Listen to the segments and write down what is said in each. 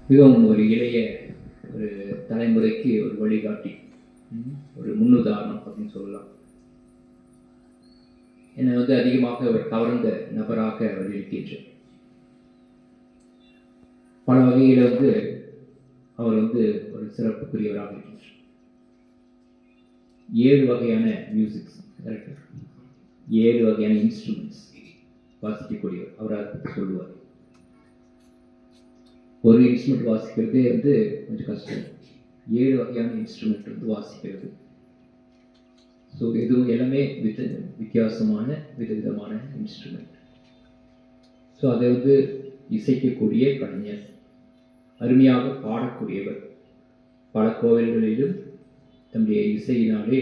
மிகவும் ஒரு இளைய ஒரு தலைமுறைக்கு ஒரு வழிகாட்டி, ஒரு முன்னுதாரணம் அப்படின்னு சொல்லலாம். என்னை வந்து அதிகமாக அவர் கவர்ந்த நபராக அவர் இருக்கின்றார். பல வகையில் வந்து அவர் வந்து ஒரு சிறப்புக்குரியவராக இருக்கின்றார். 7 வகையான மியூசிக்ஸ், கரெக்ட், 7 வகையான இன்ஸ்ட்ருமெண்ட்ஸ் வாசிக்கக்கூடியவர். அவர் அதை பற்றி சொல்லுவார். ஒரு இன்ஸ்ட்ருமெண்ட் வாசிக்கிறதே வந்து கொஞ்சம் கஷ்டம். 7 வகையான இன்ஸ்ட்ருமெண்ட் வந்து வாசிக்கிறது. ஸோ எதுவும் எல்லாமே வித்தியாசமான விதவிதமான இன்ஸ்ட்ருமெண்ட். ஸோ அதை வந்து இசைக்கக்கூடிய கலைஞர், அருமையாக பாடக்கூடியவர். பல கோவில்களிலும் தன்னுடைய இசையினாலே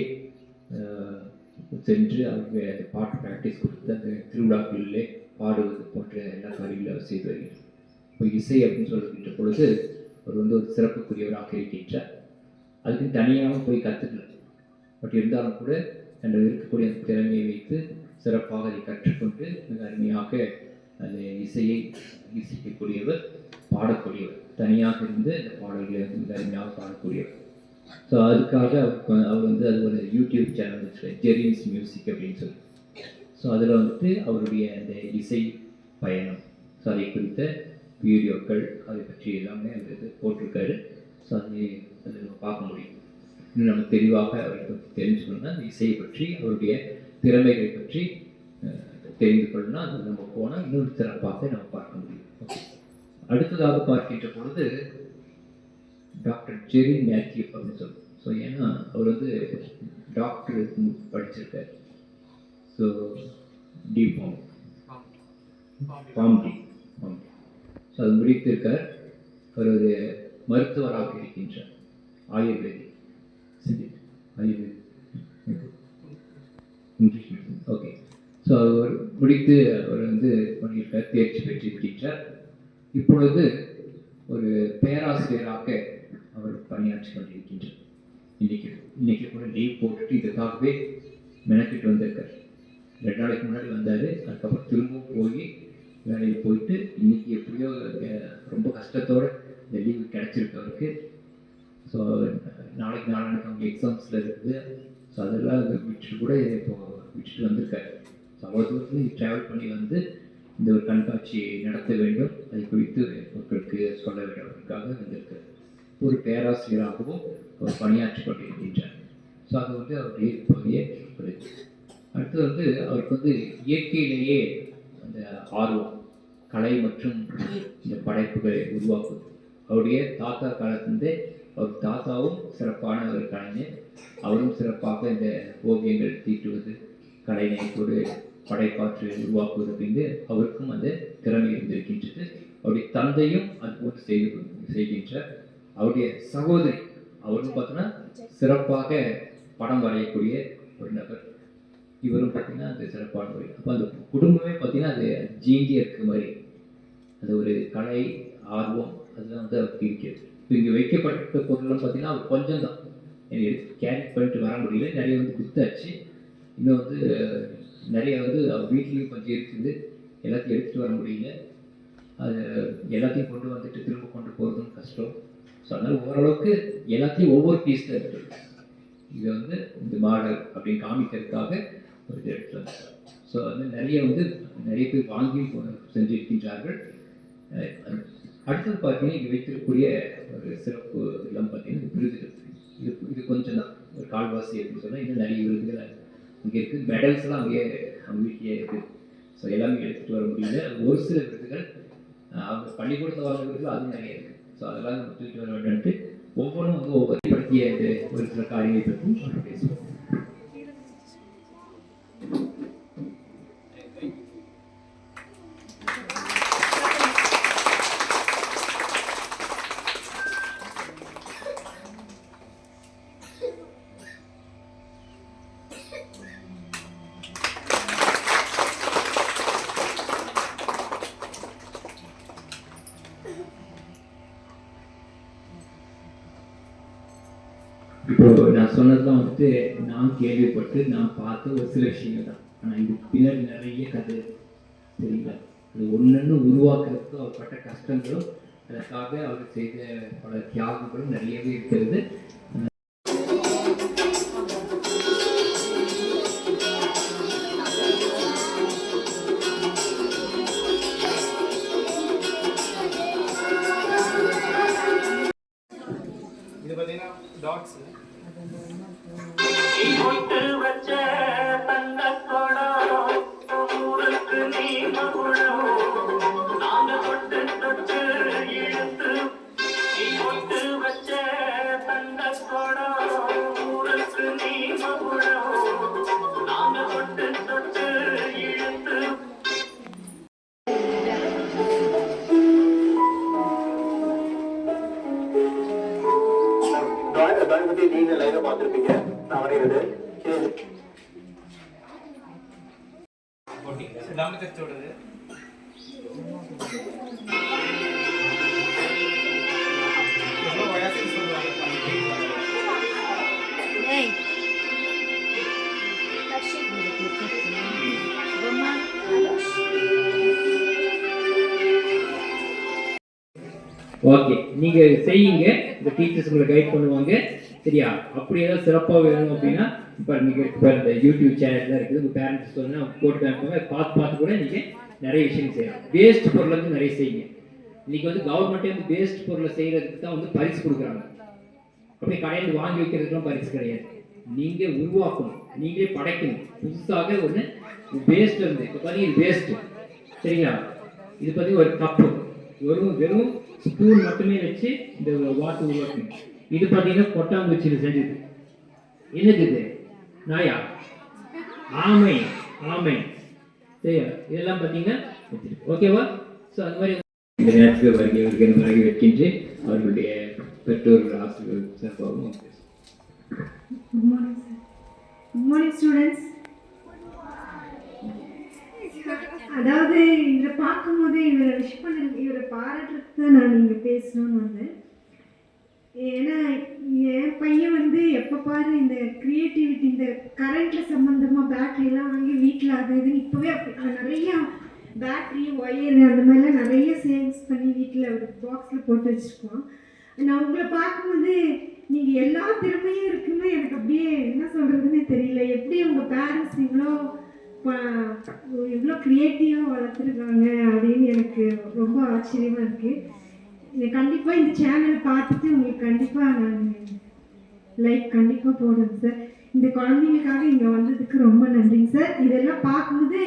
சென்று அவங்க அந்த பாட்டு ப்ராக்டிஸ் கொடுத்து அந்த திருவிழாக்களிலே பாடுவது போன்ற எல்லா காரியங்களும் அவர் செய்து வருகிறார். இப்போ இசை அப்படின்னு சொல்லுகின்ற பொழுது அவர் வந்து ஒரு சிறப்புக்குரியவராக இருக்கின்றார். அதுக்கு தனியாக போய் கற்றுக்கல. பட் இருந்தாலும் கூட தன்னிடம் இருக்கக்கூடிய அந்த திறமையை வைத்து சிறப்பாக அதை கற்றுக்கொண்டு மிக அருமையாக அந்த இசையை இசைக்கக்கூடியவர், பாடக்கூடியவர். தனியாக இருந்து அந்த பாடல்களை வந்து மிக அருமையாக பாடக்கூடியவர். ஸோ அதுக்காக அவர் வந்து அது ஒரு யூடியூப் சேனல் வச்சு, ஜெரின்ஸ் மியூசிக் அப்படின்னு சொல்லி. ஸோ அதில் வந்துட்டு அவருடைய அந்த இசை பயணம், ஸோ அதை குறித்த வீடியோக்கள், அதை பற்றி எல்லாமே அவர் போட்டிருக்காரு. ஸோ அதை நம்ம பார்க்க முடியும். இன்னும் நம்ம தெளிவாக அவரை பற்றி தெரிஞ்சுக்கணும்னா அந்த இசையை பற்றி, அவருடைய திறமைகளை பற்றி தெரிந்து கொள்ளணும்னா அது நம்ம போனால் இன்னொரு சிறப்பாக நம்ம பார்க்க முடியும். அடுத்ததாக பார்க்கின்ற பொழுது டாக்டர் ஜெரின் மேத்யூ அப்படின்னு சொல்லுவோம். ஸோ ஏன்னா அவர் வந்து டாக்டர் படிச்சிருக்கார். ஸோ ஃபார்ம்டி ஸோ அது முடித்திருக்கார். அவர் ஒரு மருத்துவராக இருக்கின்றார். Ayurvedic English medicine. Okay. So அவர் முடித்து அவர் வந்து பண்ணியிருக்கார், தேர்ச்சி பெற்றிருக்கின்றார். இப்பொழுது ஒரு பேராசிரியராக அவர் பணியாற்றி கொண்டிருக்கின்றார். இன்னைக்கு கூட லீவ் போட்டுட்டு இதுக்காகவே மெனக்கிட்டு வந்திருக்கார். 2 நாளைக்கு முன்னாடி வந்தார். அதுக்கப்புறம் திரும்பவும் போய் வேலையில் போயிட்டு இன்னைக்கு எப்படியோ ரொம்ப கஷ்டத்தோடு இந்த லீவு கிடைச்சிருக்கு அவருக்கு. ஸோ நாளைக்கு அவங்க எக்ஸாம்ஸில் இருக்குது. ஸோ அதெல்லாம் விட்டுட்டு கூட இப்போ விட்டுட்டு வந்திருக்காரு. ஸோ அவ்வளோ தூரத்தில் ட்ராவல் பண்ணி வந்து இந்த ஒரு கண்காட்சியை நடத்த வேண்டும், அதை குறித்து மக்களுக்கு சொல்ல வேண்டுவதற்காக வந்திருக்கார். ஒரு பேராசிரியராகவும் அவர் பணியாற்றி கொண்டிருக்கின்றார். ஸோ அது வந்து அவருடைய பகுதியை குறித்து. அடுத்து வந்து அவருக்கு வந்து இயற்கையிலேயே அந்த ஆர்வம், கலை மற்றும் இந்த படைப்புகளை உருவாக்குவது. அவருடைய தாத்தா காலத்திலிருந்தே அவர் தாத்தாவும் சிறப்பான ஒரு கலைஞர். அவரும் சிறப்பாக இந்த ஓவியங்கள் தீட்டுவது, கலைஞர்களோடு படைப்பாற்று உருவாக்குவது அப்படின்னு அவருக்கும் அந்த திறமை இருந்திருக்கின்றது. அவருடைய தந்தையும் அதுபோன்று செய்கின்றார். அவருடைய சகோதரி அவரும் பார்த்தீங்கன்னா சிறப்பாக படம் வரையக்கூடிய ஒரு நபர். இவரும் பார்த்தீங்கன்னா அந்த சிறப்பான முறை. அப்போ அந்த குடும்பமே பார்த்தீங்கன்னா அது ஜீஞ்சி இருக்க மாதிரி அது ஒரு கலை ஆர்வம் அதுதான் வந்து அவருக்கு இருக்கிறது. இப்போ இங்கே வைக்கப்பட்ட பொருள்லாம் பார்த்தீங்கன்னா அவர் கொஞ்சம் தான் எனக்கு கேரி பண்ணிட்டு வர முடியல. நிறைய வந்து குத்தாச்சு. இன்னும் வந்து நிறைய வந்து அவர் வீட்லேயும் கொஞ்சம் இருக்குது. எல்லாத்தையும் எடுத்துகிட்டு வர முடியல. அது எல்லாத்தையும் கொண்டு வந்துட்டு திரும்ப கொண்டு போகிறதும் கஷ்டம். ஸோ அதனால் ஓரளவுக்கு எல்லாத்தையும் ஒவ்வொரு பீஸ் தான் எடுத்துருக்கு. இதை வந்து இந்த மாடல் அப்படின்னு காமிக்கிறதுக்காக ஒரு இது எடுத்து வந்தார். ஸோ வந்து நிறைய பேர் வாங்கி செஞ்சிருக்கின்றார்கள். அடுத்தது பார்த்தீங்கன்னா இங்கே வைத்திருக்கக்கூடிய ஒரு சிறப்பு எல்லாம் பார்த்தீங்கன்னா விருதுகள். இது கொஞ்சம் தான் ஒரு கால்வாசி அப்படின்னு சொன்னால் இன்னும் நிறைய விருதுகள் இங்கே இருக்குது. மெடல்ஸ்லாம் அங்கேயே அவங்க வீட்டிலேயே இருக்குது. ஸோ எல்லாமே எடுத்துகிட்டு வர முடியல. ஒரு சில விருதுகள் அவங்க பள்ளிக்கூடத்தில் வர விருதுகள் அதுவும் நிறைய இருக்குது. ஸோ அதெல்லாம் நம்ம தூக்கிட்டு வர வேண்டியது. ஒவ்வொன்றும் வந்து ஒவ்வொருப்படுத்திய ஒரு சில காரியங்களை பற்றி பேசுவோம். இப்போ நான் சொன்னதுலாம் வந்துட்டு நான் கேள்விப்பட்டு நான் பார்த்த ஒரு சில விஷயங்கள் தான். ஆனால் இதுக்கு பின்னாடி நிறைய கதை சரிங்களா. அது ஒன்று உருவாக்குறதுக்கு அவர் பட்ட கஷ்டங்களும் அதற்காக அவர் செய்த பல தியாகங்களும் நிறையவே இருக்கிறது. இது பார்த்தீங்கன்னா டாட்ஸ் பத்தி நீங்க லைவா பார்த்திருப்பீங்க. நான் வரைகிறது நம்ம கச்சோடது ஓகே, நீங்க செய்யுங்க, இந்த டீச்சர்ஸ் உங்களை கைட் பண்ணுவாங்க. சரியா? அப்படி ஏதாவது சிறப்பாக வேணும் அப்படின்னா இப்போ நீங்கள் இப்போ இந்த யூடியூப் சேனல்லாம் இருக்குது, உங்கள் பேரண்ட்ஸ் சொன்னால் போட்டு காமிப்பாங்க, பார்த்து கூட நீங்கள் நிறைய விஷயம் செய்யலாம். வேஸ்ட் பொருளை வந்து நிறைய செய்யுங்க. இன்னைக்கு வந்து கவர்மெண்ட்டே வந்து வேஸ்ட் பொருளை செய்கிறதுக்கு தான் வந்து பரிசு கொடுக்குறாங்க. அப்படியே கடையில் வாங்கி வைக்கிறதுக்குலாம் பரிசு கிடையாது. நீங்கள் உருவாக்கணும், நீங்களே படைக்கணும். புதுசாக ஒன்று வேஸ்ட் இருந்து இப்போ பார்த்தீங்கன்னா வேஸ்ட்டு, சரிங்களா? இது பார்த்தீங்கன்னா ஒரு கப்பு வெறும் ஸ்பூன் மட்டுமே வச்சு இந்த வாட்டர் உருவாக்கணும். இது பார்த்தீங்கன்னா கொட்டாங்குச்சியில் செஞ்சது. என்னது இது? நாயா? ஆமை. சரியா? இதெல்லாம் பார்த்தீங்கன்னா ஓகேவா? ஸோ அந்த மாதிரி இந்த நேரத்தில் வருகை வைக்கின்ற அவர்களுடைய பெற்றோர்கள் ஆசிரியர்கள் சார்பாகவும் Good morning, sir. Good morning, students. அதாவது இவரை பார்க்கும்போது இவரை பாராட்டுறதுக்கு தான் நான் இங்கே பேசணும்னு வந்தேன். ஏன்னா என் பையன் வந்து எப்போ பாரு இந்த க்ரியேட்டிவிட்டி, இந்த கரண்ட்டில் சம்மந்தமாக பேட்ரியெல்லாம் வாங்கி வீட்டில் அது இதுன்னு இப்போவே நிறையா பேட்ரி ஒயரு அந்த மாதிரிலாம் நிறைய சேவ்ஸ் பண்ணி வீட்டில் ஒரு பாக்ஸில் போட்டு வச்சுருக்கோம். நான் உங்களை பார்க்கும்போது நீங்கள் எல்லா திறமையும் இருக்குன்னு எனக்கு அப்படியே என்ன சொல்கிறதுன்னே தெரியல. எப்படி உங்கள் பேரண்ட்ஸ் இவ்வளோ க்ரியேட்டிவாக வளர்த்துருக்காங்க அப்படின்னு எனக்கு ரொம்ப ஆச்சரியமாக இருக்குது. கண்டிப்பாக இந்த சேனலை பார்த்துட்டு உங்களுக்கு கண்டிப்பாக நான் லைக் கண்டிப்பாக போடுவேன் சார். இந்த குழந்தைங்களுக்காக இங்கே வந்ததுக்கு ரொம்ப நன்றிங்க சார். இதெல்லாம் பார்க்கும்போது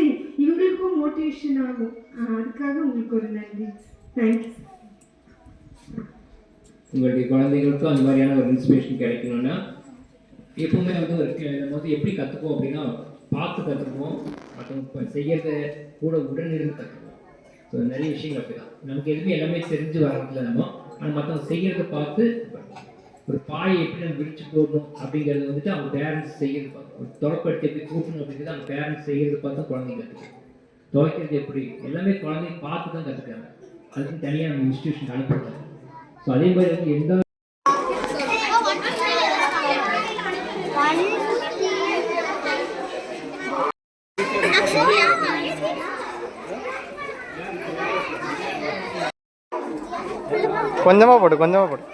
இவங்களுக்கும் மோட்டிவேஷன் ஆகும், அதுக்காக உங்களுக்கு ஒரு நன்றி. Thank you sir. உங்களுடைய குழந்தைகளுக்கும் அந்த மாதிரியான ஒரு இன்ஸ்பிரேஷன் கிடைக்கணும்னா எப்பவுமே வந்து நம்ம வந்து எப்படி கற்றுப்போம் அப்படின்னா பார்த்து கற்றுக்குவோம், மற்றவங்க செய்யறத கூட உடனிருந்து கற்றுக்குவோம். ஸோ நிறைய விஷயங்கள் அப்படி தான். நமக்கு எதுவுமே எல்லாமே தெரிஞ்சு வரதில்லை நம்ம, ஆனால் மற்றவங்க செய்யறத பார்த்து ஒரு பாயை எப்படி நம்ம விரிச்சு போடணும் அப்படிங்கிறது வந்துட்டு அவங்க பேரண்ட்ஸ் செய்யறது பார்த்து, ஒரு தொலைப்படுத்தி எப்படி கூட்டணும் அப்படிங்கிறது அவங்க பேரண்ட்ஸ் செய்யறது பார்த்து குழந்தைங்க கற்றுக்கணும். துவைக்கிறது எப்படி எல்லாமே குழந்தைங்க பார்த்து தான் கற்றுக்காங்க. அதுக்கு தனியாக நம்ம இன்ஸ்டியூஷன் அனுப்புறாங்க. ஸோ அதே மாதிரி வந்து எந்த கொஞ்சமா போடு போதும்.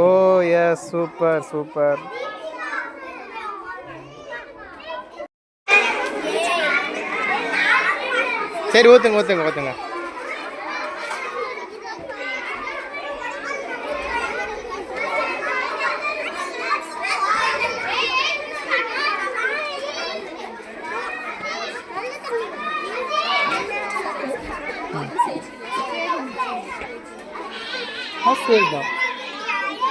ஓ எஸ், சூப்பர். சரி, ஊத்துங்க. சரிதான்.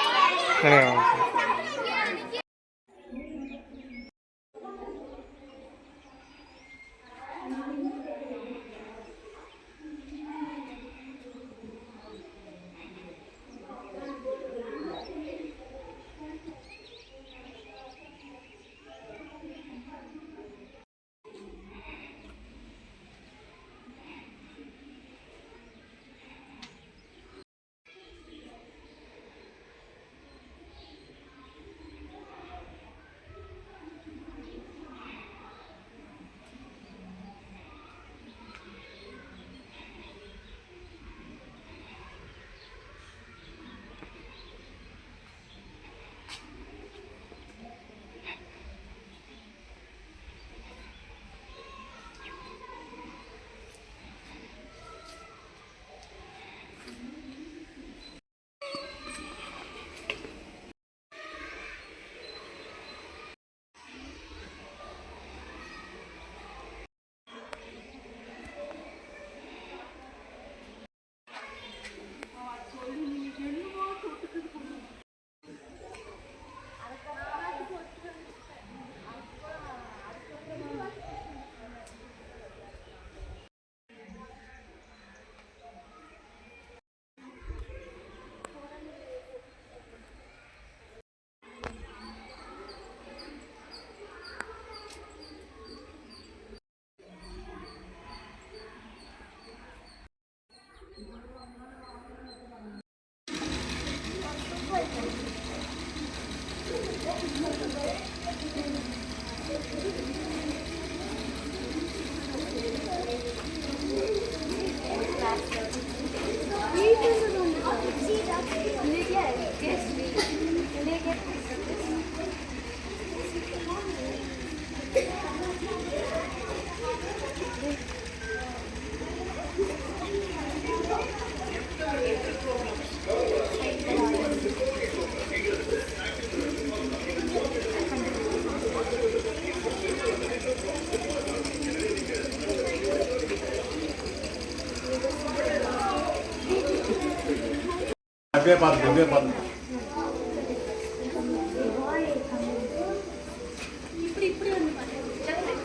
அப்படியே பார்த்து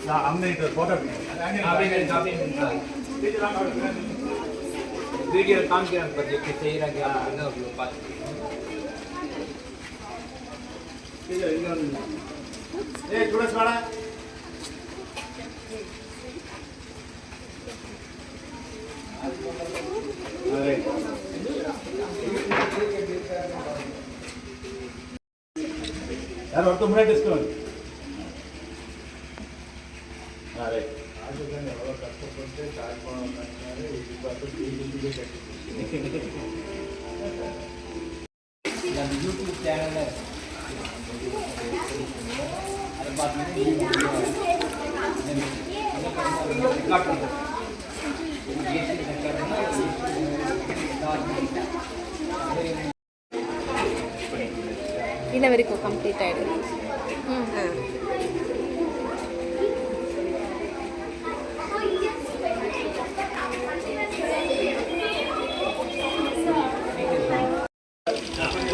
நான் அங்கே போட்டோ வீடியோ காமிக்கிறாங்க பற்றி எப்படி செய்கிறாங்க அப்படின்னு அவ்வளோ பார்த்து ஏய் ஸ்டூடண்ட்ஸ் வாடா यार और तो मुझे डिस्काउंट अरे आज तो मैंने वाला कष्ट करते चार पांच महीने इस बात तो तीन அந்த யூடியூப் சேனலில் அதை பார்த்தீங்கன்னா ரெக்கார்ட் பண்ணுறது இன்ன வரைக்கும் கம்ப்ளீட் ஆகிடும்.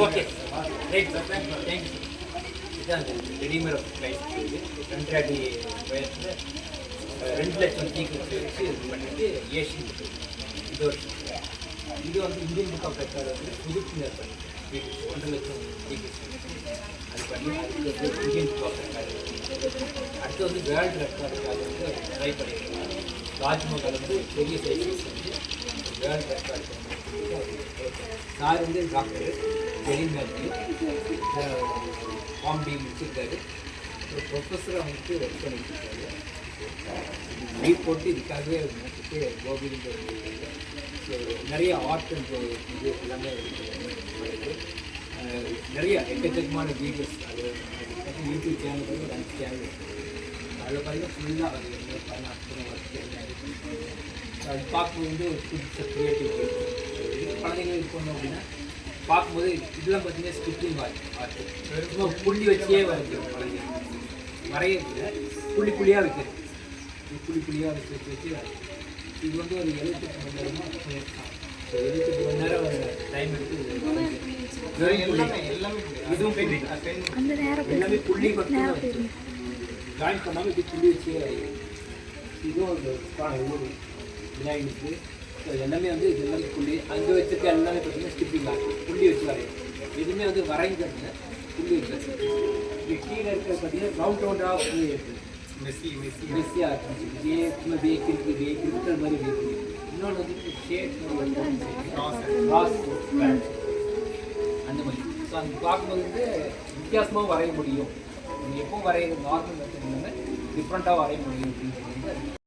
Okay right sir thank you. இதுதான் ரெடிமேட் ப்ரைஸ் கண்ட்ராடி வயசில் 2 லட்சம் சீக்கிரம் வச்சு இது பண்ணிட்டு ஏஷியன் இது இது வந்து இந்தியன் புக் ஆஃப் ரெக்கார்டு வந்து புதுப்பினர் பண்ணி 1 லட்சம் சீக்கிரம் அது பண்ணி அதுக்கு இந்தியன் புக் ஆஃப் ரெக்கார்டு. அடுத்து வந்து வேர்ல்டு ரெக்கார்டுக்காக வந்து ட்ரை பண்ணியிருக்காங்க. தாஜ்மஹால் வந்து பெரிய சைஸ் வந்து வேர்ல்டு ரெக்கார்டு சார் வந்து டாக்டர் ஜெலின் மேத்யூ ஃபார்ம் முடிச்சிருக்காரு. ஒரு ப்ரொஃபஸராக வந்துட்டு ஒர்க் பண்ணிட்டு இருக்காரு. லீவ் போட்டு இதுக்காகவே முடிச்சுட்டு கோபிந்த ஸோ நிறைய ஆர்ட் அண்ட் இது எல்லாமே இருக்குது. நிறைய எக்கச்சக்கமான வீடியோஸ் அது யூடியூப் சேனல் வந்து ஒரு 5 சேனல் இருக்குது. அதில் பார்த்தீங்கன்னா ஃபுல்லாக அது அது பார்க்கும்போது வந்து ஒரு புதுசு க்ரியேட்டிவ் குழந்தைங்க இது பண்ணோம் அப்படின்னா பார்க்கும்போது இதெல்லாம் பார்த்தீங்கன்னா ஸ்கிப்பிங் ஆர்ட் புள்ளி வச்சே வரைக்கும் குழந்தைங்க வரையிறதுல புள்ளியாக வைக்கிறது. புள்ளியாக வச்சு இது வந்து ஒரு 78 மணி நேரமாக பண்ணியிருக்காங்க. 78 மணி நேரம் டைம் எடுத்து இதுவும் எல்லாமே புள்ளி மட்டும் ஜாயின் பண்ணாமல் இது புள்ளி வச்சு இதுவும் ஒரு விநாயகருக்கு எல்லாமே வந்து இது எல்லாமே புள்ளி அங்கே வச்சுருக்க எல்லாமே பார்த்தீங்கன்னா ஸ்கிப்பிங் ஆகும். புள்ளி வச்சு வரையும் எதுவுமே வந்து வரைங்கிறது புள்ளி வச்சு இது கீழே இருக்கிற பார்த்தீங்கன்னா ரவுண்டாக புள்ளி இருக்குது. மெஸ்ஸியாக இருக்குது. இருக்கிற மாதிரி இருக்குது. இன்னொன்று வந்து ஷேட் ராஸ் அந்த மாதிரி. ஸோ அந்த பார்க்கும்போது வந்து வித்தியாசமாக வரைய முடியும். நீங்கள் எப்பவும் வரைகிற நார்மல் மெத்தட் இல்லாமல் டிஃப்ரெண்ட்டாக வரைய முடியும் அப்படின்னு